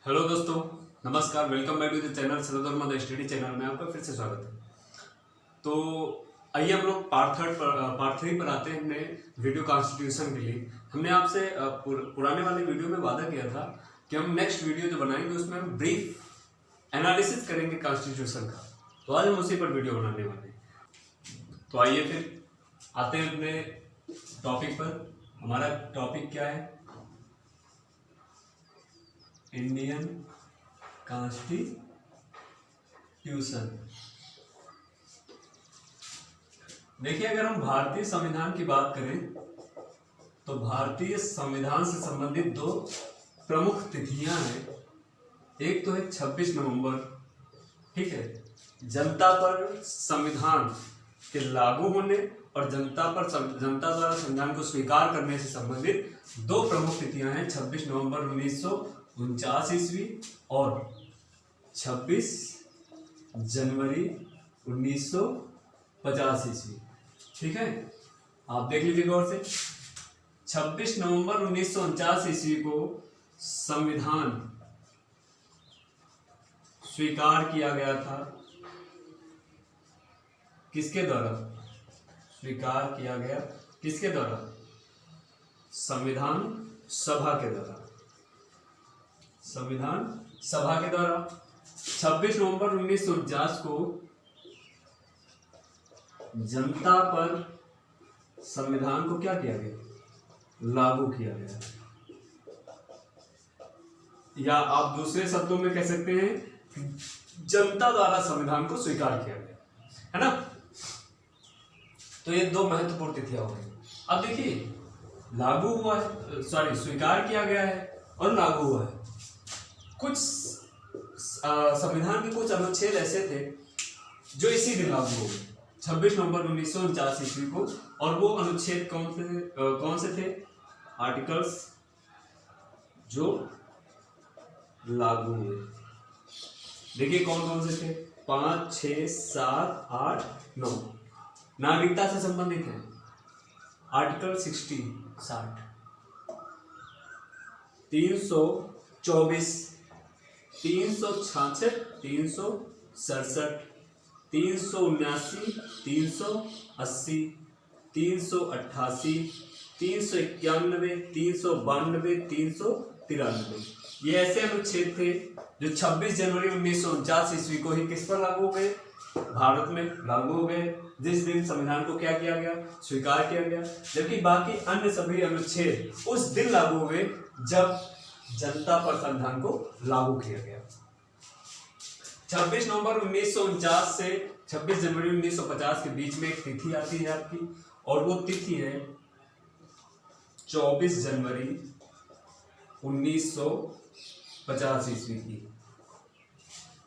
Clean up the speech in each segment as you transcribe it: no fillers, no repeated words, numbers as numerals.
Hello दोस्तों, नमस्कार। Welcome back to the channel सरदर्मा स्टडी चैनल में आपका फिर से स्वागत है। तो आइए हम लोग पार्ट थ्री पर आते हैं। हमने वीडियो कॉन्स्टिट्यूशन के लिए हमने आपसे पुराने वाले वीडियो में वादा किया था कि हम नेक्स्ट वीडियो जो बनाएंगे उसमें हम ब्रीफ एनालिसिस करेंगे कॉन्स्टिट्यूशन का। तो आज हम उसी पर वीडियो बनाने वाले हैं। तो आइए फिर आते हैं अपने टॉपिक पर। हमारा टॉपिक क्या है? Indian constitution. देखिए, अगर हम भारतीय संविधान की बात करें तो भारतीय संविधान से संबंधित दो प्रमुख तिथियां हैं। एक तो है 26 नवंबर, ठीक है, जनता पर संविधान के लागू होने और जनता द्वारा संविधान को स्वीकार करने से संबंधित दो प्रमुख तिथियां हैं। 26 नवंबर 1949 ईस्वी और 26 जनवरी 1950 ईस्वी। ठीक है, आप देख लीजिए गौर से। 26 नवंबर 1949 ईस्वी को संविधान स्वीकार किया गया था। किसके द्वारा स्वीकार किया गया? किसके द्वारा? संविधान सभा के द्वारा। संविधान सभा के द्वारा 26 नवंबर 1949 को जनता पर संविधान को क्या किया गया? लागू किया गया। या आप दूसरे शब्दों में कह सकते हैं जनता द्वारा संविधान को स्वीकार किया गया, है ना। तो ये दो महत्वपूर्ण तिथियां हो गई। अब देखिए, लागू हुआ है, स्वीकार किया गया है और लागू हुआ है। कुछ संविधान के कुछ अनुच्छेद ऐसे थे जो इसी दिन लागू हो गए, 26 नवंबर 1949 ईस्वी को। और वो अनुच्छेद कौन से थे? आर्टिकल्स जो लागू हुए। देखिए कौन कौन से थे? 5, 6, 7, 8, 9 नागरिकता से संबंधित है। आर्टिकल 60 324, 366, 367, 379, 380, 388, 391, 392, 393। ये ऐसे अनुच्छेद थे जो 26 जनवरी 1949 ईस्वी को ही किस पर लागू हो गए? भारत में लागू हो गए, जिस दिन संविधान को क्या किया गया? स्वीकार किया गया। जबकि बाकी अन्य सभी अनुच्छेद उस दिन लागू हुए जब जनता पर संविधान को लागू किया गया। 26 नवंबर 1949 से 26 जनवरी 1950 के बीच में एक तिथि आती है आपकी, और वो तिथि है 24 जनवरी 1950 ईस्वी की।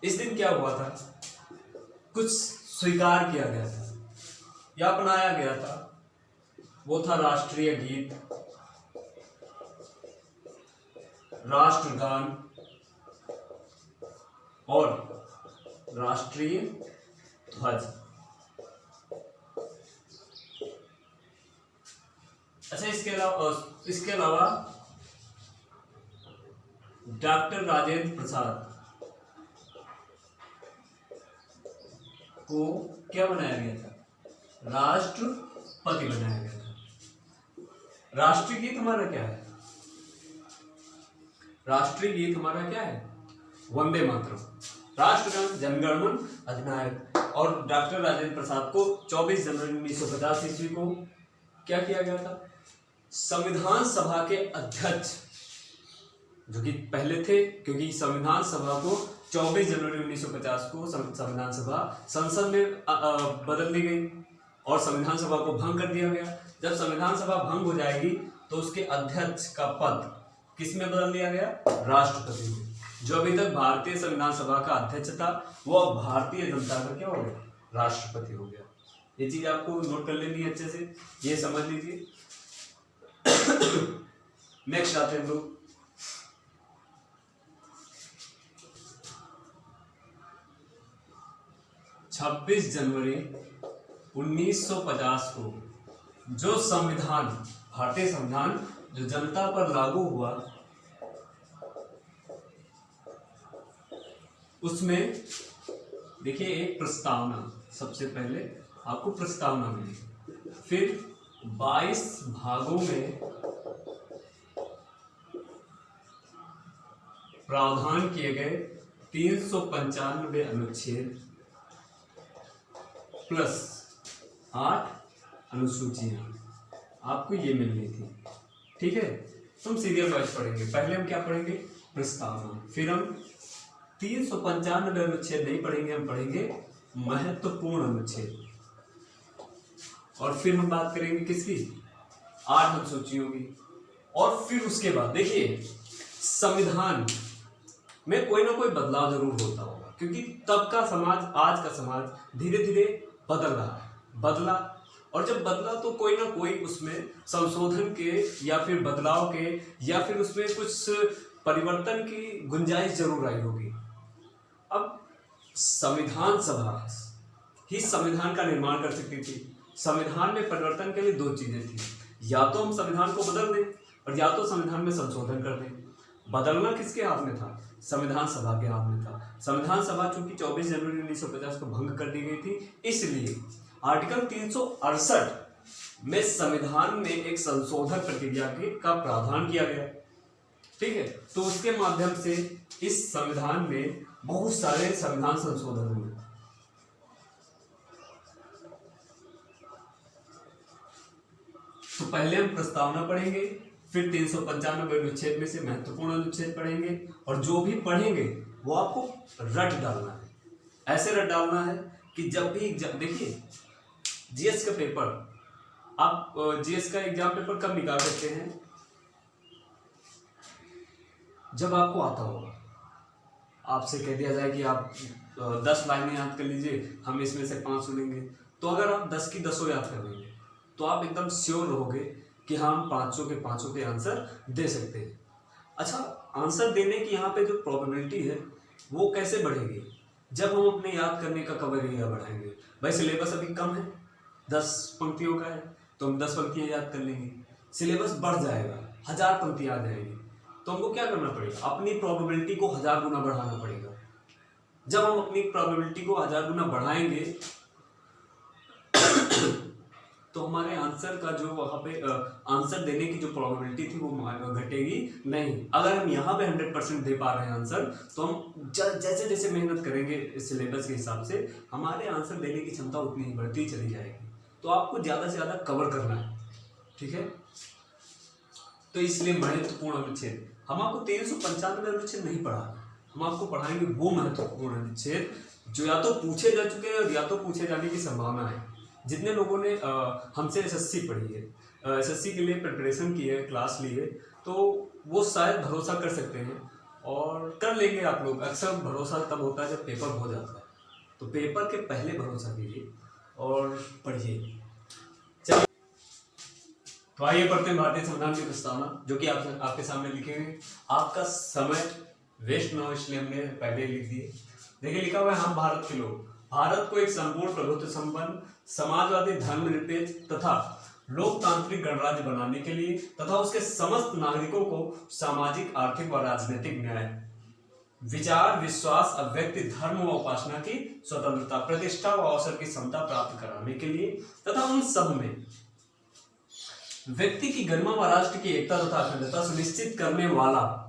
इस दिन क्या हुआ था? कुछ स्वीकार किया गया था या अपनाया गया था। वो था राष्ट्रीय गीत, राष्ट्रगान और राष्ट्रीय ध्वज। अच्छा, इसके अलावा डॉक्टर राजेंद्र प्रसाद को क्या बनाया गया था? राष्ट्रपति बनाया गया था। राष्ट्रीय गीत हमारा क्या है? राष्ट्रीय गीत हमारा क्या है? वंदे मातरम। राष्ट्रगान जनगण मन अधिनायक। और डॉक्टर राजेंद्र प्रसाद को 24 जनवरी 1950 ईस्वी को क्या किया गया था? संविधान सभा के अध्यक्ष, जो कि पहले थे, क्योंकि संविधान सभा को 24 जनवरी 1950 को संविधान सभा संसद में बदल दी गई और संविधान सभा को भंग कर दिया गया। जब संविधान सभा भंग हो जाएगी तो उसके अध्यक्ष का पद किस में बदल दिया गया? राष्ट्रपति में। जो अभी तक भारतीय संविधान सभा का अध्यक्ष था वो अब भारतीय जनता का क्या हो गया? राष्ट्रपति हो गया। ये चीज आपको नोट कर लेनी है अच्छे से, ये समझ लीजिए। नेक्स्ट आते हैं लोग 26 जनवरी 1950 को जो संविधान, भारतीय संविधान जो जनता पर लागू हुआ, उसमें देखिए एक प्रस्तावना, सबसे पहले आपको प्रस्तावना मिली, फिर 22 भागों में प्रावधान किए गए 395 अनुच्छेद प्लस 8 अनुसूचियां आपको ये मिलनी थी। ठीक है, तुम सीरियल वाइज पढ़ेंगे। पहले हम क्या पढ़ेंगे? प्रस्तावना। फिर हम 395 अनुच्छेद नहीं पढ़ेंगे, हम पढ़ेंगे महत्वपूर्ण अनुच्छेद। और फिर हम बात करेंगे किसकी? 8 अनुसूचियों की। और फिर उसके बाद देखिए संविधान में कोई ना कोई बदलाव जरूर होता होगा, क्योंकि तब का समाज, आज का समाज धीरे धीरे बदल रहा है, बदला। और जब बदला तो कोई ना कोई उसमें संशोधन के या फिर बदलाव के या फिर उसमें कुछ परिवर्तन की गुंजाइश जरूर आई होगी। अब संविधान सभा ही संविधान का निर्माण कर सकती थी। संविधान में परिवर्तन के लिए 2 चीजें थी, या तो हम संविधान को बदल दें और या तो संविधान में संशोधन कर दें। बदलना किसके हाथ में था? संविधान सभा के हाथ में था। संविधान सभा चूंकि 24 जनवरी 1950 को भंग कर दी गई थी, इसलिए आर्टिकल 368 में संविधान में एक संशोधन प्रक्रिया का प्रावधान किया गया। ठीक है, तो उसके माध्यम से इस संविधान में बहुत सारे संविधान संशोधन हुए। तो पहले हम प्रस्तावना पढ़ेंगे, फिर 395 अनुच्छेद में से महत्वपूर्ण अनुच्छेद पढ़ेंगे, और जो भी पढ़ेंगे वो आपको रट डालना है। ऐसे रट डालना है कि जब भी देखिए जीएस का पेपर, आप जीएस का एग्जाम पेपर कब निकाल सकते हैं? जब आपको आता होगा। आपसे कह दिया जाए कि आप 10 लाइनें याद कर लीजिए, हम इसमें से 5 सुनेंगे, तो अगर आप 10 की 10 याद कर लेंगे तो आप एकदम श्योर रहोगे कि हम 500 के आंसर दे सकते हैं। अच्छा, आंसर देने की यहाँ पे जो प्रोबेबिलिटी है वो कैसे बढ़ेगी? जब हम अपने याद करने का कवर एरिया बढ़ाएंगे। भाई सिलेबस अभी कम है, 10 पंक्तियों का है, तो हम 10 पंक्तियाँ याद कर लेंगे। सिलेबस बढ़ जाएगा, 1000 पंक्तियाँ आ जाएंगी, तो हमको क्या करना पड़ेगा? अपनी प्रोबेबिलिटी को 1000 गुना बढ़ाना पड़ेगा। जब हम अपनी प्रोबेबिलिटी को 1000 गुना बढ़ाएंगे तो हमारे आंसर का जो वहाँ पे आंसर देने की जो प्रोबेबिलिटी थी वो घटेगी नहीं। अगर हम यहाँ पे 100% दे पा रहे हैं आंसर, तो हम जैसे जैसे मेहनत करेंगे सिलेबस के हिसाब से, हमारे आंसर देने की क्षमता उतनी ही बढ़ती चली जाएगी। तो आपको ज़्यादा से ज़्यादा कवर करना है। ठीक है, तो इसलिए महत्वपूर्ण अनुच्छेद, हम आपको 395 अनुच्छेद नहीं पढ़ा, हम आपको पढ़ाएंगे वो महत्वपूर्ण अनुच्छेद जो या तो पूछे जा चुके हैं और या तो पूछे जाने की संभावना है। जितने लोगों ने हमसे एसएससी पढ़ी है, एसएससी के लिए प्रिपरेशन की है, क्लास ली है, तो वो शायद भरोसा कर सकते हैं और कर लेंगे आप लोग। अक्सर भरोसा तब होता है जब पेपर हो जाता है, तो पेपर के पहले भरोसा कीजिए और पढ़िए। चलिए, तो आइए पढ़ते हैं भारतीय संविधान की प्रस्तावना, जो कि आपके सामने लिखे हुए। आपका समय वेस्ट न हो इसलिए हमने पहले लिख दिए। देखिए लिखा हुआ है, हम भारत के लोग भारत को एक संपूर्ण प्रभुत्व संपन्न समाजवादी धर्मनिरपेक्ष तथा लोकतांत्रिक गणराज्य बनाने के लिए तथा उसके समस्त नागरिकों को सामाजिक, आर्थिक व राजनीतिक न्याय, विचार, विश्वास, अभिव्यक्ति, धर्म व उपासना की स्वतंत्रता, प्रतिष्ठा व अवसर की समता प्राप्त कराने के लिए तथा उन सब में व्यक्ति की गरिमा व राष्ट्र की एकता तथा अखंडता सुनिश्चित करने वाला।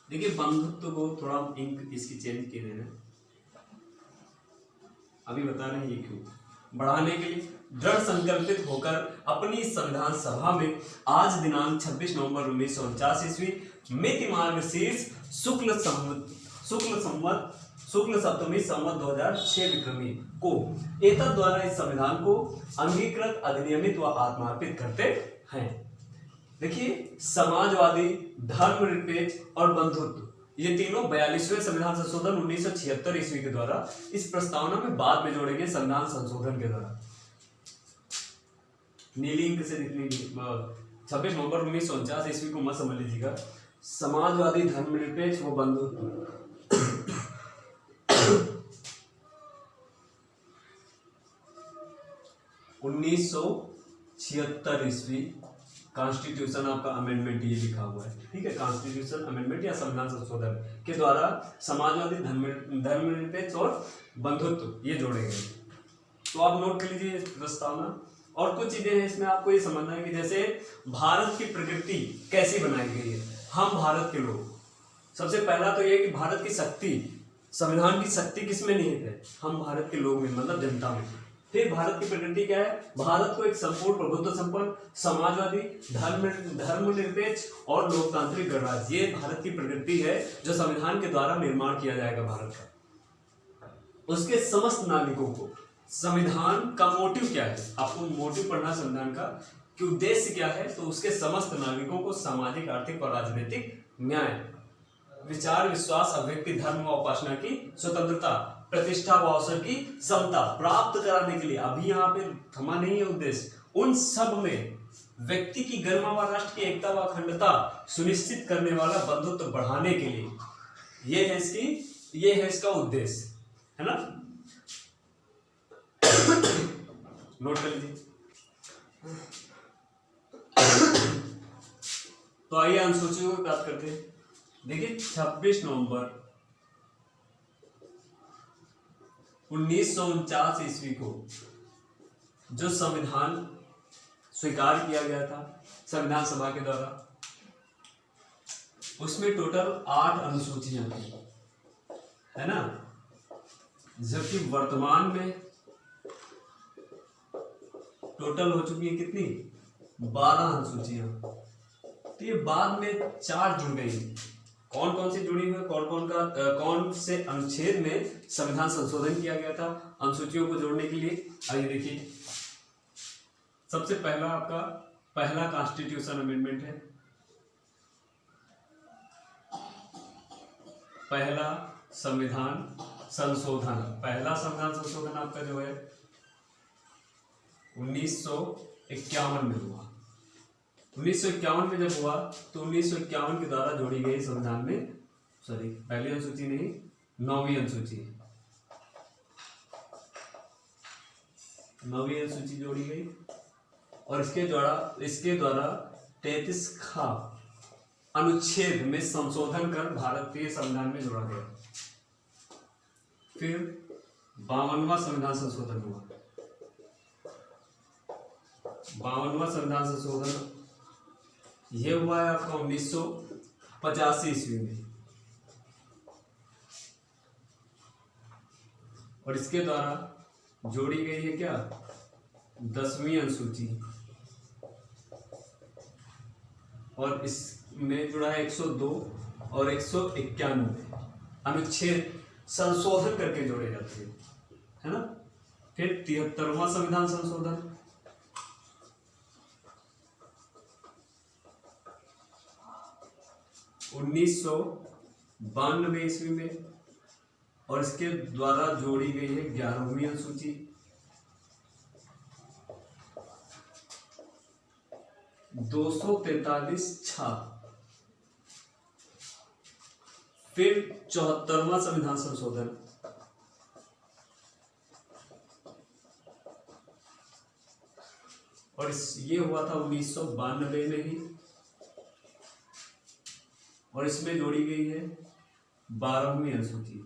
देखिए बंधुत्व को थोड़ा इंक इसकी चेंज किए देना, अभी बता रहे हैं ये क्यों। बढ़ाने के लिए दृढ़ संकल्पित होकर अपनी संविधान सभा में आज दिनांक 26 नवंबर 1949 ईस्वी मिति मार्गशीर्ष शुक्ल सप्तमी संवत 2006 विक्रमी को एतद द्वारा इस संविधान को अंगीकृत, अधिनियमित व आत्मार्पित करते हैं। देखिए समाजवादी, धर्मनिरपेक्ष और बंधुत्व, ये तीनों 42वें संविधान संशोधन 1976 ईस्वी के द्वारा इस प्रस्तावना में बाद में जोड़े गए संविधान संशोधन के द्वारा। नीली इंक से लिखनी 26 नवंबर 1949 ईस्वी को मत समझ लीजिएगा। समाजवादी, धर्मनिरपेक्ष व बंधुत्व 1976 ईस्वी कॉन्स्टिट्यूशन आपका अमेंडमेंट ये लिखा हुआ है, ठीक है। कॉन्स्टिट्यूशन अमेंडमेंट या संविधान संशोधन के द्वारा समाजवादी, धर्मनिरपेक्ष और बंधुत्व ये जोड़े गए। तो आप नोट कर लीजिए इस प्रस्तावना। और कुछ चीजें हैं इसमें आपको ये समझना है कि जैसे भारत की प्रकृति कैसी बनाई गई है। हम भारत के लोग, सबसे पहला तो ये कि भारत की शक्ति, संविधान की शक्ति किसमें निहित है? हम भारत के लोग में, मतलब जनता में। फिर भारत की प्रकृति क्या है? भारत को एक संपूर्ण प्रभुत्व संपन्न, समाजवादी, धर्मनिरपेक्ष और लोकतांत्रिक गणराज्य, ये भारत की प्रकृति है जो संविधान के द्वारा निर्माण किया जाएगा भारत का। उसके समस्त नागरिकों को, संविधान का मोटिव क्या है? आपको मोटिव पढ़ना संविधान का कि उद्देश्य क्या है, तो उसके समस्त नागरिकों को सामाजिक, आर्थिक और राजनीतिक न्याय, विचार, विश्वास, अभिव्यक्ति, धर्म व उपासना की स्वतंत्रता, प्रतिष्ठा व अवसर की समता प्राप्त कराने के लिए, अभी यहाँ पे थमा नहीं है उद्देश्य, उन सब में व्यक्ति की गरिमा व राष्ट्र की एकता व अखंडता सुनिश्चित करने वाला बंधुत्व बढ़ाने के लिए, ये है इसका उद्देश्य, है ना। नोट कर लीजिए। तो आइए अनुसूची को प्राप्त करते हैं। देखिए 26 नवंबर 1949 ईस्वी को जो संविधान स्वीकार किया गया था संविधान सभा के द्वारा, उसमें टोटल 8 अनुसूचियां थी, है ना। जबकि वर्तमान में टोटल हो चुकी है कितनी? 12 अनुसूचियां। तो ये बाद में 4 जुड़ गई। कौन कौन से जुड़ी हुई, कौन से अनुच्छेद में संविधान संशोधन किया गया था अनुसूचियों को जोड़ने के लिए? आइए देखिए। सबसे पहला आपका पहला कॉन्स्टिट्यूशन अमेंडमेंट है, पहला संविधान संशोधन आपका जो है 1951 में हुआ। 1951 में जब हुआ तो 1951 के द्वारा जोड़ी गई संविधान में, पहली अनुसूची नहीं, 9वीं अनुसूची जोड़ी गई और इसके द्वारा 33 खा अनुच्छेद में संशोधन कर भारतीय संविधान में जोड़ा गया। फिर 52वां संविधान संशोधन हुआ। 52वां संविधान संशोधन ये हुआ है आपका 1985 ईस्वी में, और इसके द्वारा जोड़ी गई है क्या? 10वीं अनुसूची, और इसमें जुड़ा है 102 और 191 अनुच्छेद संशोधन करके जोड़े जाते हैं, है ना। फिर 73वां संविधान संशोधन, 1992 ईस्वी में, और इसके द्वारा जोड़ी गई है 11वीं अनुसूची। 243 छा। फिर 74वां संविधान संशोधन, और ये हुआ था 1992 में ही, और इसमें जोड़ी गई है 12वीं अनुसूची।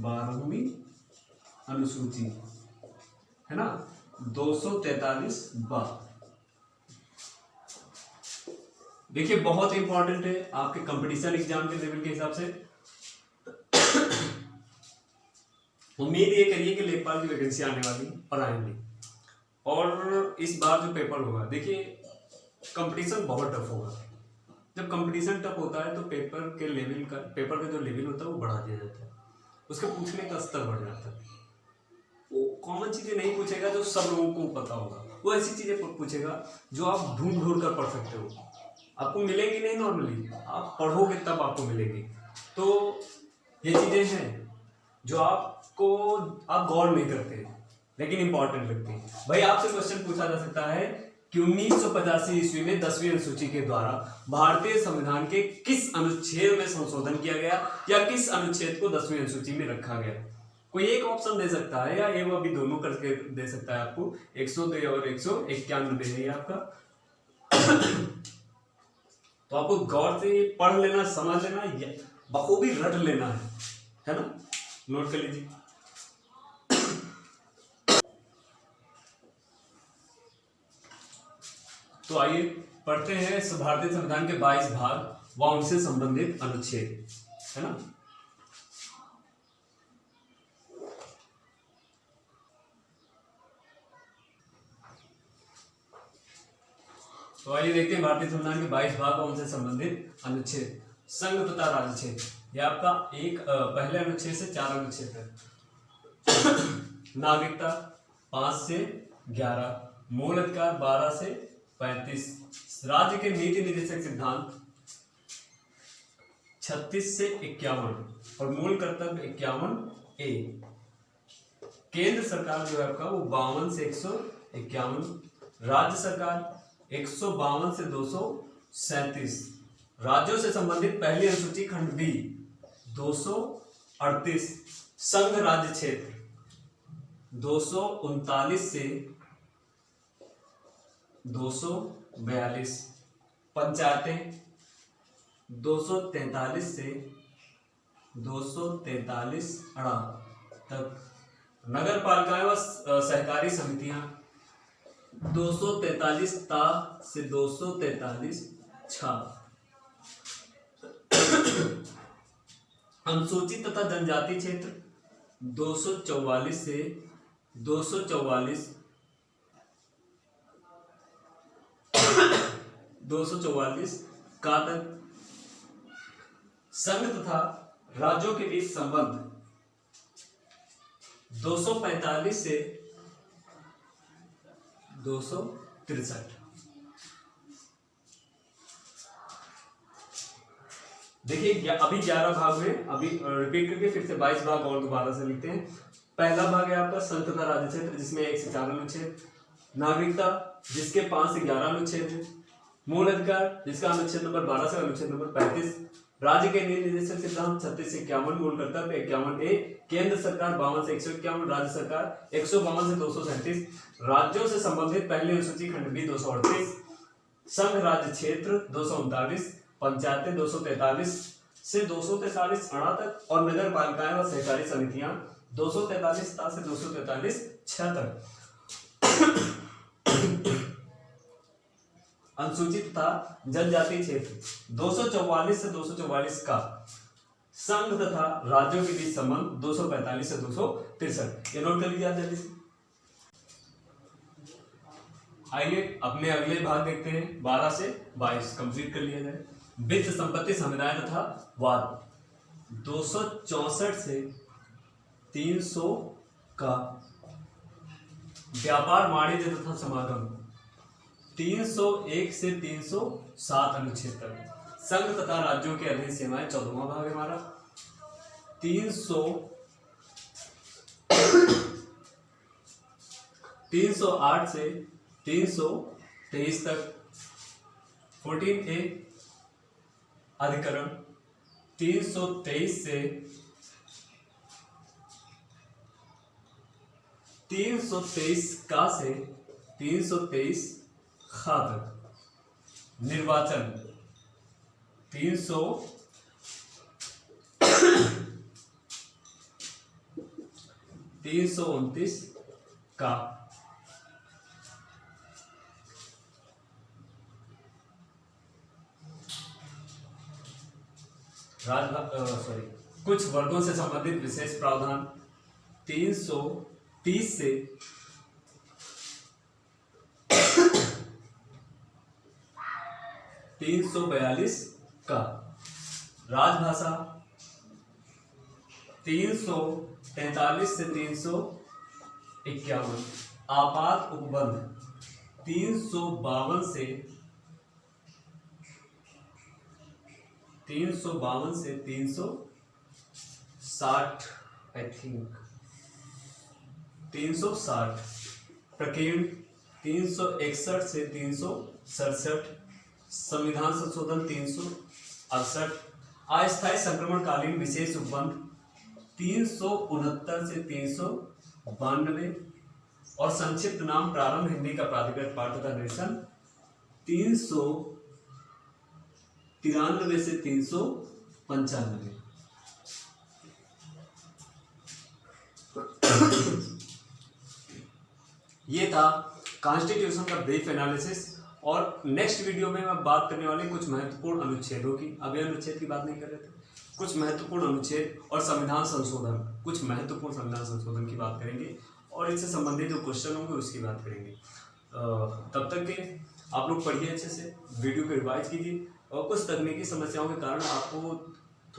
12वीं अनुसूची, है ना। 243 बा। देखिए बहुत इंपॉर्टेंट है आपके कंपटीशन एग्जाम के लेवल के हिसाब से। उम्मीद ये करिए कि लेखपाल की वैकेंसी आने वाली और आएंगी, और इस बार जो पेपर होगा, देखिए कंपटीशन बहुत टफ होगा। जब कंपटीशन टफ होता है तो पेपर का जो लेवल होता है वो बढ़ा दिया जाता है, उसके पूछने का स्तर बढ़ जाता है। वो कॉमन चीजें नहीं पूछेगा जो सब लोगों को पता होगा, वो ऐसी चीजें पूछेगा जो आप ढूंढ कर पढ़ सकते हो, आपको मिलेंगी नहीं, नॉर्मली आप पढ़ोगे तब आपको मिलेंगी। तो ये चीजें हैं जो आप गौर नहीं करते लेकिन इंपॉर्टेंट लगती है। भाई आपसे क्वेश्चन पूछा जा सकता है कि 1985 ईस्वी में 10वीं अनुसूची के द्वारा भारतीय संविधान के किस अनुच्छेद में संशोधन किया गया, या किस अनुच्छेद को 10वीं अनुसूची में रखा गया। कोई एक ऑप्शन दे सकता है या ये वो अभी दोनों करके दे सकता है आपको, 102 और 191 है आपका। तो आपको गौर से पढ़ लेना, समझ लेना, बखूबी रट लेना है ना, नोट कर लीजिए। तो आइए पढ़ते हैं भारतीय संविधान के 22 भाग व उनसे संबंधित अनुच्छेद, है ना। तो आइए देखते हैं भारतीय संविधान के 22 भाग और उनसे संबंधित अनुच्छेद। संघ तथा राज्य क्षेत्र, यह आपका पहले अनुच्छेद से 4 अनुच्छेद है। नागरिकता 5 से 11, मूल अधिकार 12 से 35, राज्य के नीति निर्देशक सिद्धांत 36 से 51 और मूल कर्तव्य 51A। केंद्र सरकार जो है आपका वो 52 से 151, राज्य सरकार 152 से 237, राज्यों से संबंधित पहली अनुसूची खंड बी 238, संघ राज्य क्षेत्र 239 से 242, पंचायतें 243 से 243 तक, नगर पालिकाएं व सहकारी समितियां 243 ता से 243 छा। अनुसूचित तथा जनजाति क्षेत्र 244 से 244 का तक, संघ तथा राज्यों के बीच संबंध 245 से 263। देखिए अभी 11 भाग में, अभी रिपीट करके फिर से 22 भाग और दोबारा से लिखते हैं। पहला भाग है आपका संघ तथा राज्य क्षेत्र, जिसमें 1 से 4 अनुच्छेद, नागरिकता जिसके 5 से 11 अनुच्छेद है, मूल अधिकार जिसका अनुच्छेद नंबर 12 से अनुच्छेद नंबर 35, राज्य के नीति निर्देशक सिद्धांत 36 से 51, मूल कर्तव्य 51A, केंद्र सरकार 52 से 151, राज्य सरकार 152 से 237, राज्यों से संबंधित पहली अनुसूची खंड बी 238, संघ राज्य क्षेत्र 239, पंचायतें 243 से 243 तक और नगर पालिकाएं व सहकारी समितियां 243 से 243 तक। अनुसूचित तथा जनजाति क्षेत्र 244 से 244 का, संघ तथा राज्यों के बीच संबंध 245 से 263। ये नोट कर लीजिए आप जल्दी से। आइए अपने अगले भाग देखते हैं, 12 से 22 कंप्लीट कर लिया जाए। वित्त संपत्ति समुदाय तथा वाद 264 से 300 का, व्यापार वाणिज्य तथा समागम 301 से 307 अनुच्छेद तक, संघ तथा राज्यों के अधीन सेवाएं 14वां भाग है हमारा 308 से 323 तक, 14A अधिकरण 323 से 323 का से 323 खा तक, निर्वाचन 329 का, कुछ वर्गों से संबंधित विशेष प्रावधान 330 से 342 का, राजभाषा 343 से 351, आपात उपबंध 352 से 360 आई थिंक 360, प्रकीर्ण 361 से 367, संविधान संशोधन 368, अस्थायी संक्रमणकालीन विशेष उपबंध 369 से 392 और संक्षिप्त नाम प्रारंभ हिंदी का प्राधिकृत पाठ तथा निरसन 393 से 395। ये था कॉन्स्टिट्यूशन का ब्रीफ एनालिसिस। और नेक्स्ट वीडियो में मैं बात करने वाले कुछ महत्वपूर्ण अनुच्छेदों की। अभी अनुच्छेद की बात नहीं कर रहे थे, कुछ महत्वपूर्ण अनुच्छेद और संविधान संशोधन, कुछ महत्वपूर्ण संविधान संशोधन की बात करेंगे और इससे संबंधित जो क्वेश्चन होंगे उसकी बात करेंगे। तब तक के आप लोग पढ़िए अच्छे से, वीडियो को रिवाइज कीजिए और कुछ तकनीकी समस्याओं के कारण आपको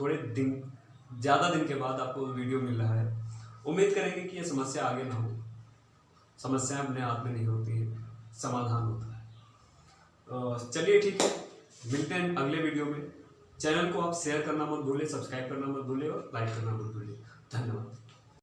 थोड़े दिन ज़्यादा दिन के बाद आपको वीडियो मिल रहा है। उम्मीद करेंगे कि यह समस्या आगे ना हो। समस्याएं अपने हाथ में नहीं होती है, समाधान होता है। चलिए ठीक है, मिलते हैं अगले वीडियो में। चैनल को आप शेयर करना मत भूलिए, सब्सक्राइब करना मत भूलिए और लाइक करना मत भूलिए। धन्यवाद।